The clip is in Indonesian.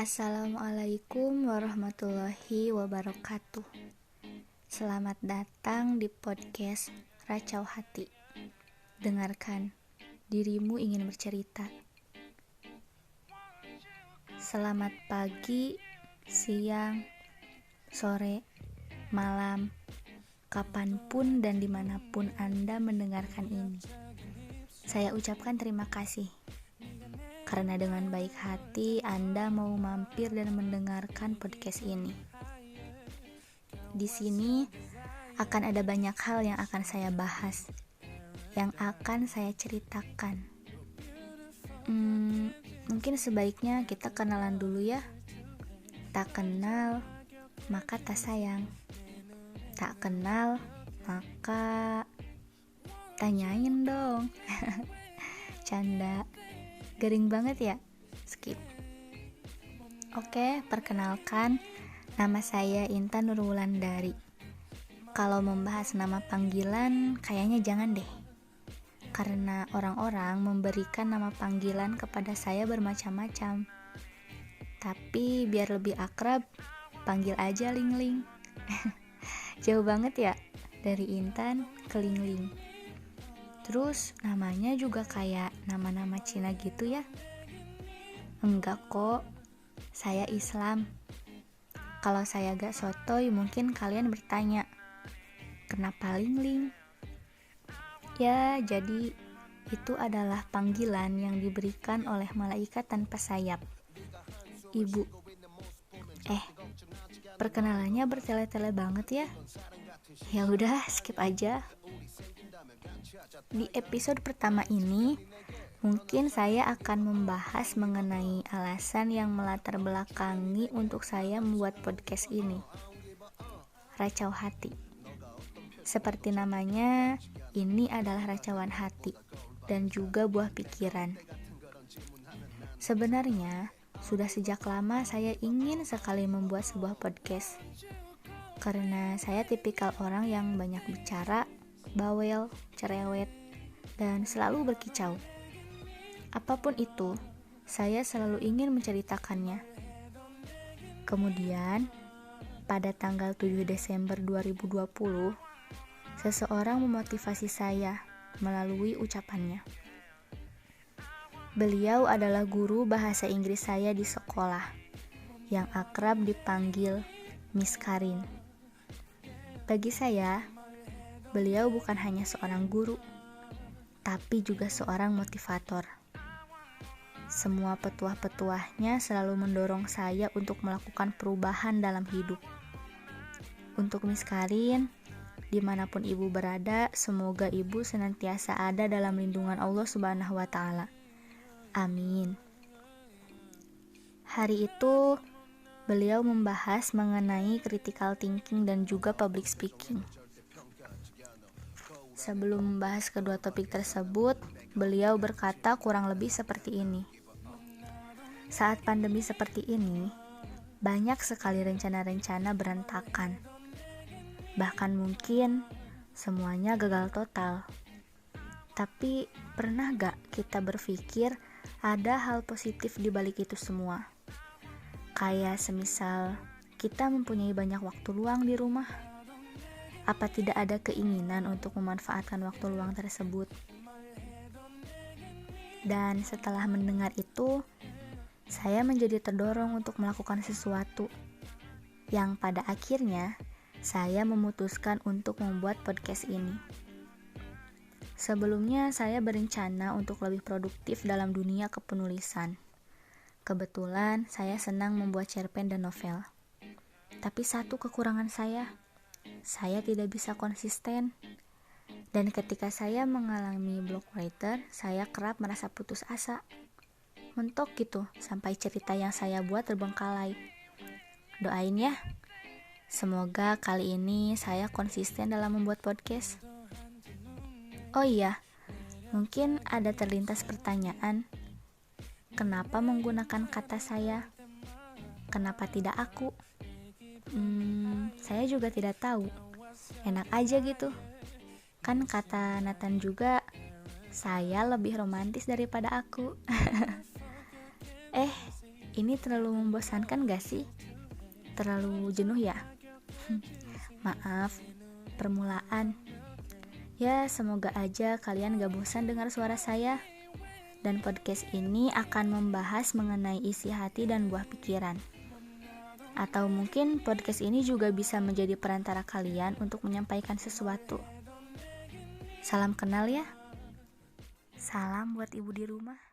Assalamualaikum warahmatullahi wabarakatuh. Selamat datang di podcast Racau Hati. Dengarkan, dirimu ingin bercerita. Selamat pagi, siang, sore, malam, kapanpun dan dimanapun Anda mendengarkan ini. Saya ucapkan terima kasih. Karena dengan baik hati Anda mau mampir dan mendengarkan podcast ini. Di sini akan ada banyak hal yang akan saya bahas, yang akan saya ceritakan. Mungkin sebaiknya kita kenalan dulu ya. Tak kenal, maka tak sayang. Tak kenal, maka tanyain dong. Canda. Garing banget ya? Skip. Oke, perkenalkan, nama saya Intan Nurwulandari. Kalau membahas nama panggilan, kayaknya jangan deh. Karena orang-orang memberikan nama panggilan kepada saya bermacam-macam. Tapi biar lebih akrab, panggil aja Ling-Ling. Jauh banget ya, dari Intan ke Ling-Ling. Terus namanya juga kayak nama-nama Cina gitu ya? Enggak kok, saya Islam. Kalau saya gak sotoy mungkin kalian bertanya, kenapa Ling-Ling? Ya, jadi itu adalah panggilan yang diberikan oleh malaikat tanpa sayap, Ibu. Perkenalannya bertele-tele banget ya? Ya udah, skip aja. Di episode pertama ini, mungkin saya akan membahas mengenai alasan yang melatar belakangi untuk saya membuat podcast ini. Racau hati. Seperti namanya, ini adalah racauan hati dan juga buah pikiran. Sebenarnya, sudah sejak lama saya ingin sekali membuat sebuah podcast. Karena saya tipikal orang yang banyak bicara, bawel, cerewet, dan selalu berkicau. Apapun itu, saya selalu ingin menceritakannya. Kemudian, pada tanggal 7 Desember 2020, seseorang memotivasi saya melalui ucapannya. Beliau adalah guru bahasa Inggris saya di sekolah, yang akrab dipanggil Miss Karin. Bagi saya, beliau bukan hanya seorang guru, tapi juga seorang motivator. Semua petuah-petuahnya selalu mendorong saya untuk melakukan perubahan dalam hidup. Untuk Miss Karin, dimanapun ibu berada, semoga ibu senantiasa ada dalam lindungan Allah Subhanahu wa Ta'ala. Amin. Hari itu, beliau membahas mengenai critical thinking dan juga public speaking. Sebelum membahas kedua topik tersebut, beliau berkata kurang lebih seperti ini. Saat pandemi seperti ini, banyak sekali rencana-rencana berantakan. Bahkan mungkin semuanya gagal total. Tapi pernah gak kita berpikir ada hal positif di balik itu semua? Kayak semisal kita mempunyai banyak waktu luang di rumah. Apa tidak ada keinginan untuk memanfaatkan waktu luang tersebut? Dan setelah mendengar itu, saya menjadi terdorong untuk melakukan sesuatu yang pada akhirnya saya memutuskan untuk membuat podcast ini. Sebelumnya saya berencana untuk lebih produktif dalam dunia kepenulisan. Kebetulan saya senang membuat cerpen dan novel. Tapi satu kekurangan saya tidak bisa konsisten. Dan ketika saya mengalami block writer, saya kerap merasa putus asa. Mentok gitu, sampai cerita yang saya buat terbengkalai. Doain ya, semoga kali ini saya konsisten dalam membuat podcast. Oh iya, mungkin ada terlintas pertanyaan, kenapa menggunakan kata saya? Kenapa tidak aku? Saya juga tidak tahu. Enak aja gitu. Kan kata Nathan juga, saya lebih romantis daripada aku. Ini terlalu membosankan gak sih? Terlalu jenuh ya? Maaf, permulaan. Ya, semoga aja kalian gak bosan dengar suara saya. Dan podcast ini akan membahas mengenai isi hati dan buah pikiran. Atau mungkin podcast ini juga bisa menjadi perantara kalian untuk menyampaikan sesuatu. Salam kenal ya. Salam buat ibu di rumah.